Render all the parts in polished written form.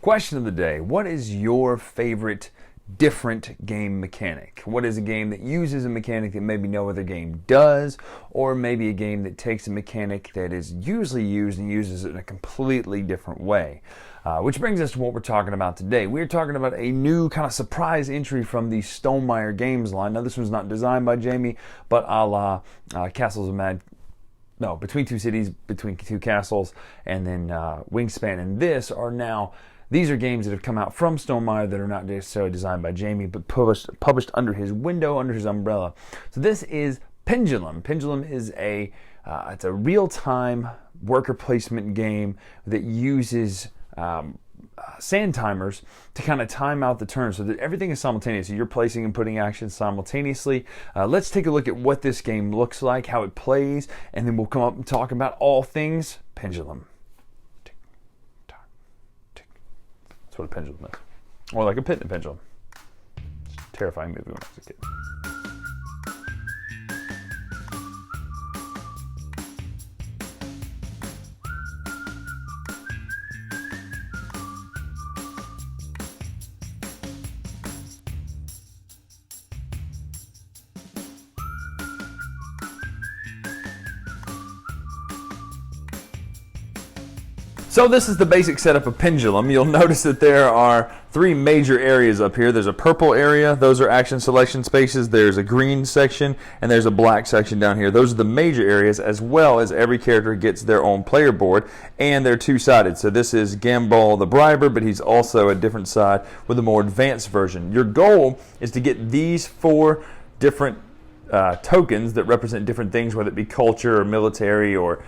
Question of the day: what is your favorite different game mechanic? What is a game that uses a mechanic that maybe no other game does, or maybe a game that takes a mechanic that is usually used and uses it in a completely different way? Which brings us to what we're talking about today. We're talking about a new kind of surprise entry from the Stonemaier Games line. Now, this one's not designed by Jamie, but a la Castles of Mad... No, Between Two Cities, Between Two Castles, and then Wingspan and this are now... These are games that have come out from Stonemaier that are not necessarily designed by Jamie, but published under his window, under his umbrella. So this is Pendulum. Pendulum is it's a real-time worker placement game that uses sand timers to kind of time out the turns so that everything is simultaneous. So you're placing and putting actions simultaneously. Let's take a look at what this game looks like, how it plays, and then we'll come up and talk about all things Pendulum. That's what a pendulum is. Or like a pit in a pendulum. It's a terrifying movie when I was a kid. So this is the basic setup of Pendulum. You'll notice that there are three major areas up here. There's a purple area, those are action selection spaces. There's a green section, and there's a black section down here. Those are the major areas, as well as every character gets their own player board, and they're two-sided. So this is Gambol the Briber, but he's also a different side with a more advanced version. Your goal is to get these four different tokens that represent different things, whether it be culture or military or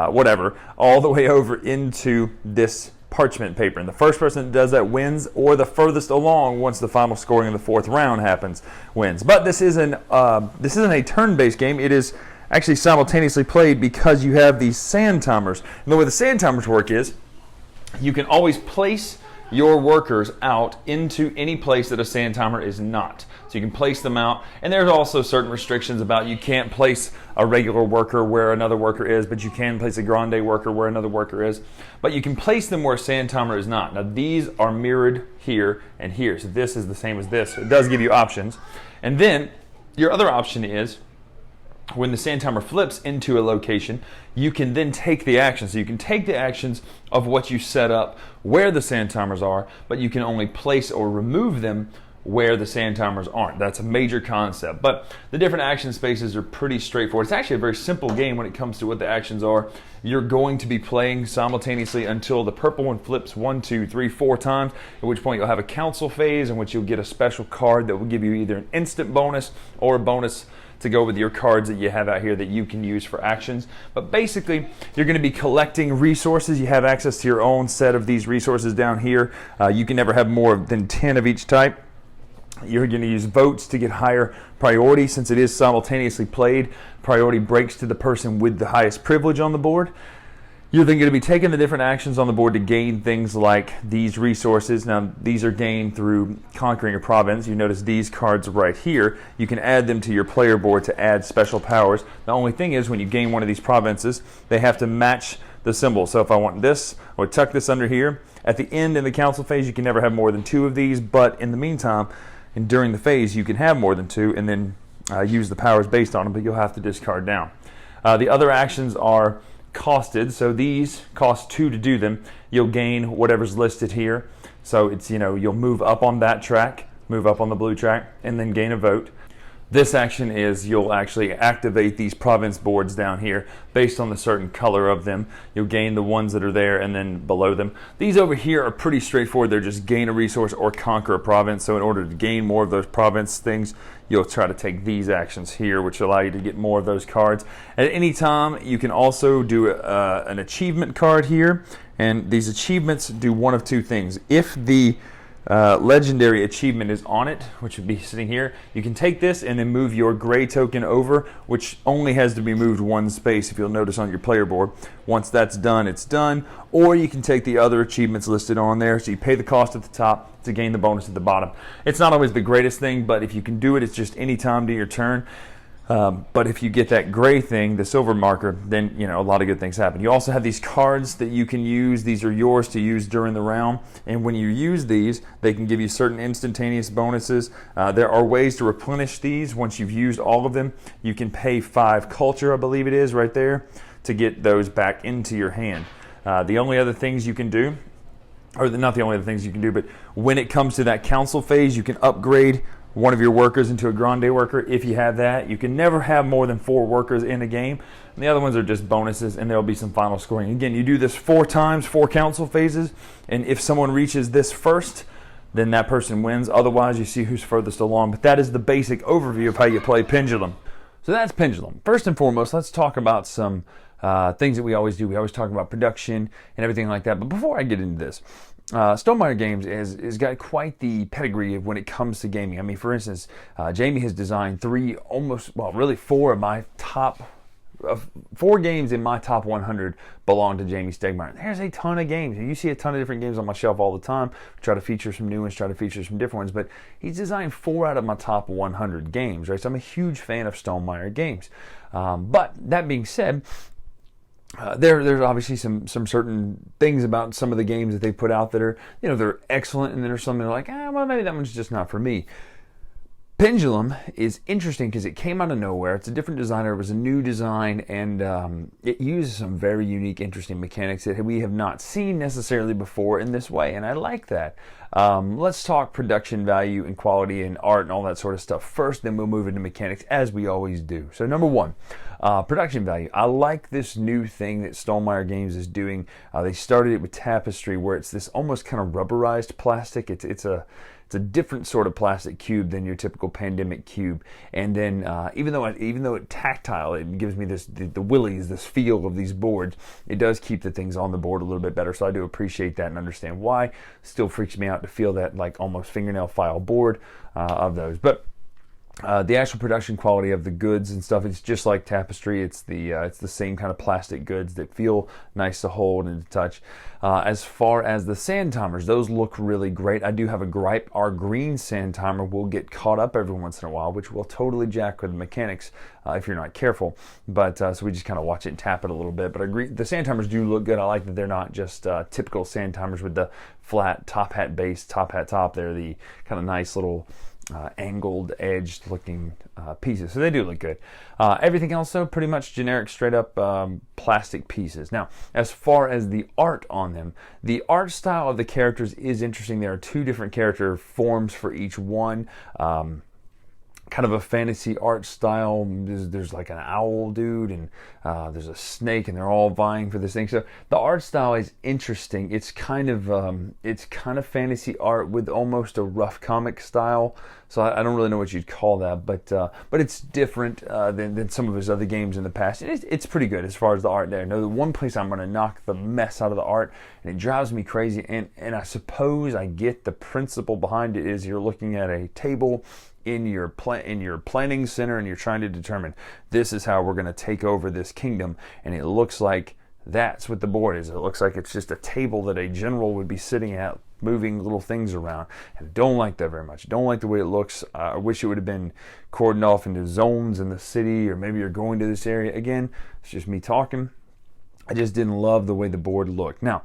whatever, all the way over into this parchment paper. And the first person that does that wins, or the furthest along once the final scoring of the fourth round happens wins. But this isn't a turn-based game. It is actually simultaneously played because you have these sand timers. And the way the sand timers work is you can always place your workers out into any place that a sand timer is not. So you can place them out, and there's also certain restrictions about you can't place a regular worker where another worker is, but you can place a grande worker where another worker is. But you can place them where a sand timer is not. Now these are mirrored here and here, so this is the same as this. So it does give you options. And then your other option is when the sand timer flips into a location, you can then take the action. So you can take the actions of what you set up where the sand timers are, but you can only place or remove them where the sand timers aren't. That's a major concept. But the different action spaces are pretty straightforward. It's actually a very simple game when it comes to what the actions are. You're going to be playing simultaneously until the purple one flips 1, 2, 3, 4 times, at which point you'll have a council phase in which you'll get a special card that will give you either an instant bonus or a bonus to go with your cards that you have out here that you can use for actions. But basically, you're going to be collecting resources. You have access to your own set of these resources down here. You can never have more than 10 of each type. You're going to use votes to get higher priority. Since it is simultaneously played, priority breaks to the person with the highest privilege on the board. You're then going to be taking the different actions on the board to gain things like these resources. Now, these are gained through conquering a province. You notice these cards right here. You can add them to your player board to add special powers. The only thing is, when you gain one of these provinces, they have to match the symbol. So if I want this, I would tuck this under here. At the end in the council phase, you can never have more than 2 of these, but in the meantime, and during the phase, you can have more than 2 and then use the powers based on them, but you'll have to discard down. The other actions are costed, so these cost 2 to do them. You'll gain whatever's listed here. So it's, you'll move up on that track, move up on the blue track, and then gain a vote. This action is you'll actually activate these province boards down here based on the certain color of them. You'll gain the ones that are there and then below them. These over here are pretty straightforward. They're just gain a resource or conquer a province. So in order to gain more of those province things, you'll try to take these actions here, which allow you to get more of those cards. At any time, you can also do an achievement card here. And these achievements do one of 2 things. If the legendary achievement is on it, which would be sitting here, you can take this and then move your gray token over, which only has to be moved 1 space, if you'll notice on your player board. Once that's done, it's done. Or you can take the other achievements listed on there, so you pay the cost at the top to gain the bonus at the bottom. It's not always the greatest thing, but if you can do it, it's just any time to your turn. But if you get that gray thing, the silver marker, then a lot of good things happen. You also have these cards that you can use. These are yours to use during the round. And when you use these, they can give you certain instantaneous bonuses. There are ways to replenish these. Once you've used all of them, you can pay 5 culture, I believe it is, right there, to get those back into your hand. The only other things you can do, or not the only other things you can do, but when it comes to that council phase, you can upgrade one of your workers into a grande worker if you have that. You can never have more than 4 workers in a game. And the other ones are just bonuses, and there'll be some final scoring. Again, you do this 4 times, 4 council phases, and if someone reaches this first, then that person wins. Otherwise, you see who's furthest along. But that is the basic overview of how you play Pendulum. So that's Pendulum. First and foremost, let's talk about some things that we always do. We always talk about production and everything like that. But before I get into this, Stonemaier Games has got quite the pedigree of when it comes to gaming. I mean, for instance, Jamie has designed 4 of my top 4 games in my top 100 belong to Jamie Stegmaier. There's a ton of games. You see a ton of different games on my shelf all the time. Try to feature some new ones, try to feature some different ones, but he's designed 4 out of my top 100 games, right? So I'm a huge fan of Stonemaier Games. But that being said, there's obviously some certain things about some of the games that they put out that are, they're excellent, and then there's some that are like, well, maybe that one's just not for me. Pendulum is interesting because it came out of nowhere. It's a different designer. It was a new design, and it uses some very unique, interesting mechanics that we have not seen necessarily before in this way, and I like that. Let's talk production value and quality and art and all that sort of stuff first, then we'll move into mechanics as we always do. So number 1, production value. I like this new thing that Stonemaier Games is doing. They started it with Tapestry, where it's this almost kind of rubberized plastic. It's a different sort of plastic cube than your typical Pandemic cube. And then even though it's tactile, it gives me the willies, this feel of these boards, it does keep the things on the board a little bit better. So I do appreciate that and understand why. Still freaks me out to feel that like almost fingernail file board of those. But the actual production quality of the goods and stuff, it's just like Tapestry. It's the same kind of plastic goods that feel nice to hold and to touch. As far as the sand timers, those look really great. I do have a gripe. Our green sand timer will get caught up every once in a while, which will totally jack with the mechanics if you're not careful. But so we just kind of watch it and tap it a little bit. But I agree, the sand timers do look good. I like that they're not just typical sand timers with the flat top hat base, top hat top. They're the kind of nice little angled, edged looking pieces. So they do look good. Everything else, though, pretty much generic, straight up plastic pieces. Now, as far as the art on them, the art style of the characters is interesting. There are 2 different character forms for each one. Kind of a fantasy art style. There's like an owl dude, and there's a snake, and they're all vying for this thing. So the art style is interesting. It's kind of fantasy art with almost a rough comic style. So I don't really know what you'd call that, but it's different than some of his other games in the past. It's pretty good as far as the art there. Now, the one place I'm going to knock the mess out of the art, and it drives me crazy, and I suppose I get the principle behind it, is you're looking at a table in your planning center, and you're trying to determine, this is how we're going to take over this kingdom, and it looks like that's what the board is. It looks like it's just a table that a general would be sitting at, moving little things around. And I don't like that very much. Don't like the way it looks. I wish it would have been cordoned off into zones in the city, or maybe you're going to this area. Again, it's just me talking. I just didn't love the way the board looked. Now,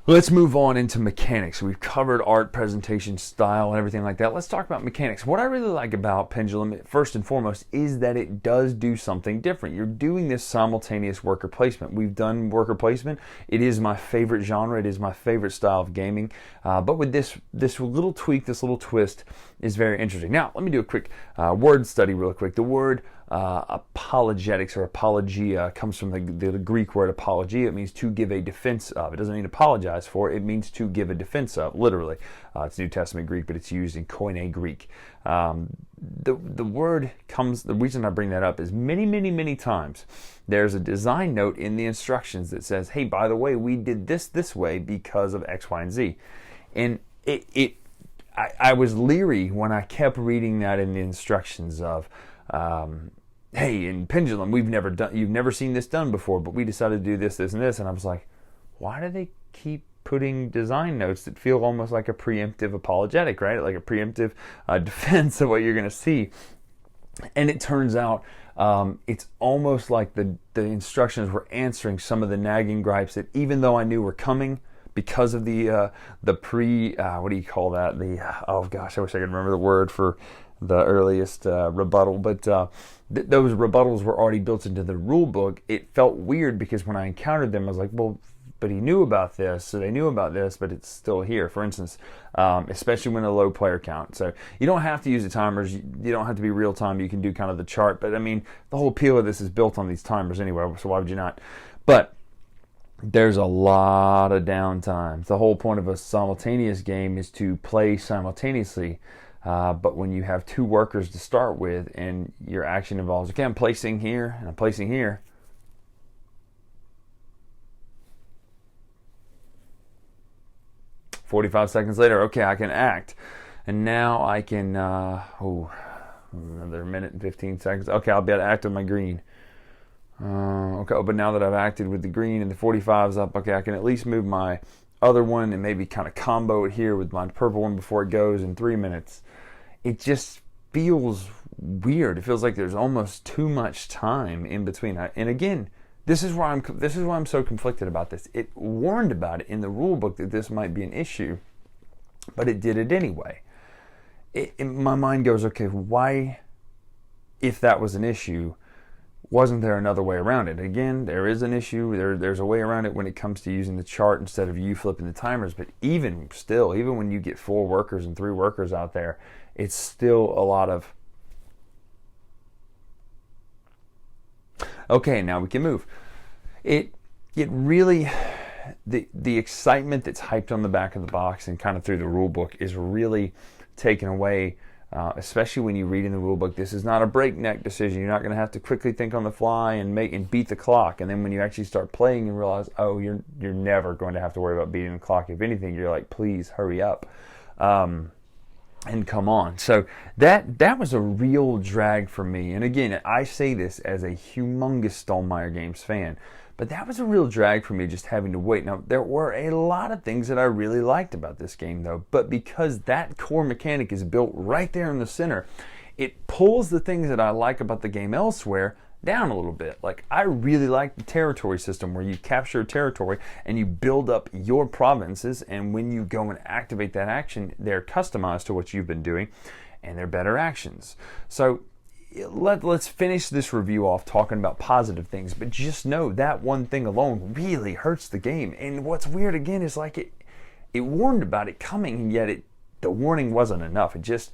let's move on into mechanics. We've covered art, presentation, style, and everything like that. Let's talk about mechanics. What I really like about Pendulum, first and foremost, is that it does do something different. You're doing this simultaneous worker placement. We've done worker placement. It is my favorite genre. It is my favorite style of gaming. But with this little tweak, this little twist is very interesting. Now, let me do a quick word study real quick. The word apologetics or apologia comes from the Greek word apologia. It means to give a defense of. It doesn't mean apologize for. It means to give a defense of, literally. It's New Testament Greek, but it's used in Koine Greek. The word comes, the reason I bring that up is many times there's a design note in the instructions that says, hey, by the way, we did this way because of X, Y, and Z. And I was leery when I kept reading that in the instructions of, hey, in Pendulum, you've never seen this done before, but we decided to do this, and this. And I was like, why do they keep putting design notes that feel almost like a preemptive apologetic, right? Like a preemptive defense of what you're going to see. And it turns out It's almost like the instructions were answering some of the nagging gripes that, even though I knew were coming because of the what do you call that? Oh gosh, I wish I could remember the word for the earliest rebuttal, but those rebuttals were already built into the rule book. It felt weird because when I encountered them, I was like, well, but he knew about this, so they knew about this, but it's still here. For instance, especially when a low player count. So you don't have to use the timers. You don't have to be real time. You can do kind of the chart. But I mean, the whole appeal of this is built on these timers anyway, so why would you not? But there's a lot of downtime. The whole point of a simultaneous game is to play simultaneously. But when you have two workers to start with and your action involves, okay, I'm placing here and I'm placing here. "45 seconds later, okay, I can act. And now I can, another minute and 15 seconds. Okay, I'll be able to act on my green. Okay, but now that I've acted with the green and the 45's up, okay, I can at least move my other one and maybe kind of combo it here with my purple one before it goes in 3 minutes." It just feels weird. It feels like there's almost too much time in between. And again, this is why I'm so conflicted about this. It warned about it in the rule book that this might be an issue, but it did it anyway. My mind goes, okay, why, if that was an issue, wasn't there another way around it? Again, there is an issue. There's a way around it when it comes to using the chart instead of you flipping the timers. But even still, even when you get 4 workers and 3 workers out there, it's still a lot of, okay, now we can move. It really, the excitement that's hyped on the back of the box and kind of through the rule book is really taken away, especially when you read in the rule book. This is not a breakneck decision. You're not going to have to quickly think on the fly and beat the clock. And then when you actually start playing and realize, oh, you're never going to have to worry about beating the clock. If anything, you're like, please hurry up. And come on. So that was a real drag for me. And again, I say this as a humongous Stonemaier Games fan, but that was a real drag for me, just having to wait. Now, there were a lot of things that I really liked about this game, though, but because that core mechanic is built right there in the center, it pulls the things that I like about the game elsewhere down a little bit. Like, I really like the territory system where you capture a territory and you build up your provinces, and when you go and activate that action, they're customized to what you've been doing and they're better actions. So let's finish this review off talking about positive things, but just know that one thing alone really hurts the game. And what's weird again is like it warned about it coming, and yet the warning wasn't enough. It just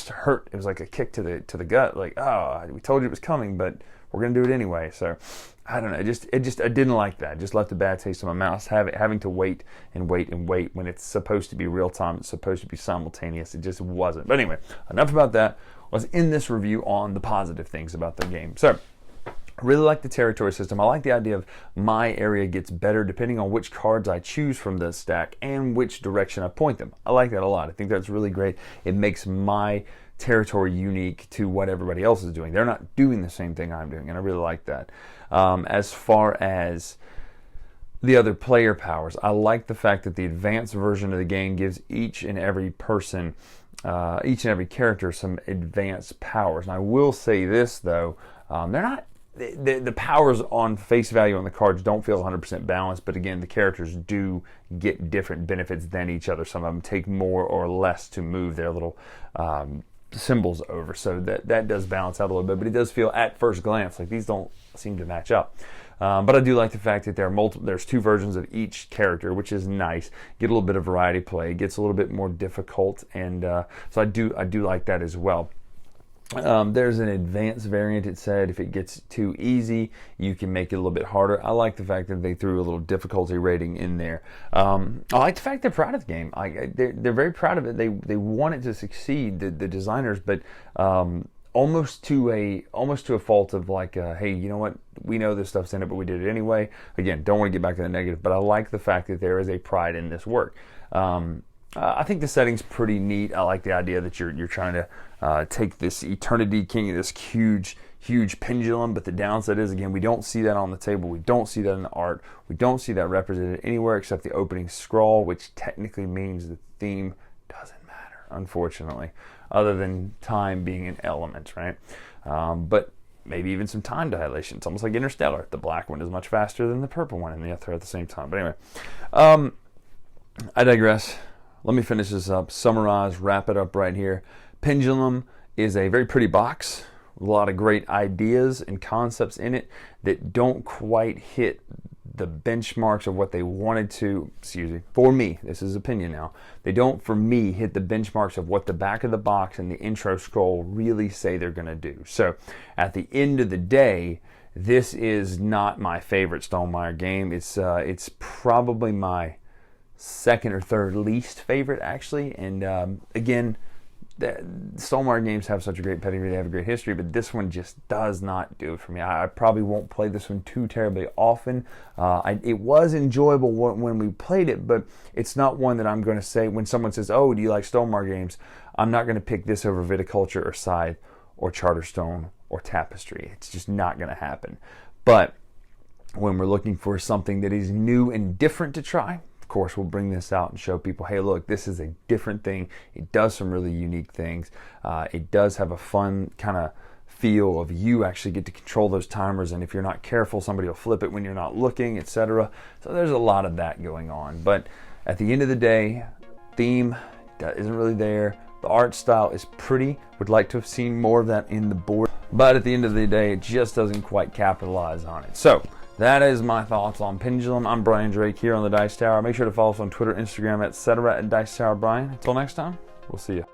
hurt. It was like a kick to the gut. Like, oh, we told you it was coming, but we're gonna do it anyway. So I don't know. I didn't like that. It just left a bad taste in my mouth. Having to wait and wait and wait when it's supposed to be real time. It's supposed to be simultaneous. It just wasn't. But anyway, enough about that. Was in this review on the positive things about the game. So I really like the territory system. I like the idea of my area gets better depending on which cards I choose from the stack and which direction I point them. I like that a lot. I think that's really great. It makes my territory unique to what everybody else is doing. They're not doing the same thing I'm doing, and I really like that. As far as the other player powers, I like the fact that the advanced version of the game gives each and every person, each and every character, some advanced powers. And I will say this, though, they're not, the powers on face value on the cards don't feel 100% balanced, but again, the characters do get different benefits than each other. Some of them take more or less to move their little symbols over, so that does balance out a little bit, but it does feel at first glance like these don't seem to match up. But I do like the fact that there's 2 versions of each character, which is nice. Get a little bit of variety play. It gets a little bit more difficult, and so I do like that as well. There's an advanced variant. It said if it gets too easy, you can make it a little bit harder. I like the fact that they threw a little difficulty rating in there. I like the fact they're proud of the game. They're very proud of it. They want it to succeed, the designers, but almost to a fault of like, hey, you know what? We know this stuff's in it, but we did it anyway. Again, don't want to get back to the negative, but I like the fact that there is a pride in this work. I think the setting's pretty neat. I like the idea that you're trying to take this Eternity King, this huge pendulum, but the downside is, again, we don't see that on the table. We don't see that in the art. We don't see that represented anywhere except the opening scroll, which technically means the theme doesn't matter, unfortunately, other than time being an element, right? But maybe even some time dilation. It's almost like Interstellar. The black one is much faster than the purple one, and they're at the same time. But anyway, I digress. Let me finish this up, summarize, wrap it up right here. Pendulum is a very pretty box with a lot of great ideas and concepts in it that don't quite hit the benchmarks of what they wanted to, for me, this is opinion now, they don't, for me, hit the benchmarks of what the back of the box and the intro scroll really say they're going to do. So at the end of the day, this is not my favorite Stonemaier game. It's probably my second or third least favorite, actually. And again, the Stonemaier games have such a great pedigree, they have a great history, but this one just does not do it for me. I probably won't play this one too terribly often. It was enjoyable when we played it, but it's not one that I'm going to say, when someone says, oh, do you like Stonemaier games? I'm not going to pick this over Viticulture or Scythe or Charterstone or Tapestry. It's just not going to happen. But when we're looking for something that is new and different to try, of course, we'll bring this out and show people, hey, look, this is a different thing. It does some really unique things. It does have a fun kind of feel of you actually get to control those timers, and if you're not careful, somebody will flip it when you're not looking, etc. So there's a lot of that going on. But at the end of the day, theme isn't really there. The art style is pretty. Would like to have seen more of that in the board. But at the end of the day, it just doesn't quite capitalize on it. So that is my thoughts on Pendulum. I'm Bryan Drake here on the Dice Tower. Make sure to follow us on Twitter, Instagram, etc. at Dice Tower Bryan. Until next time, we'll see you.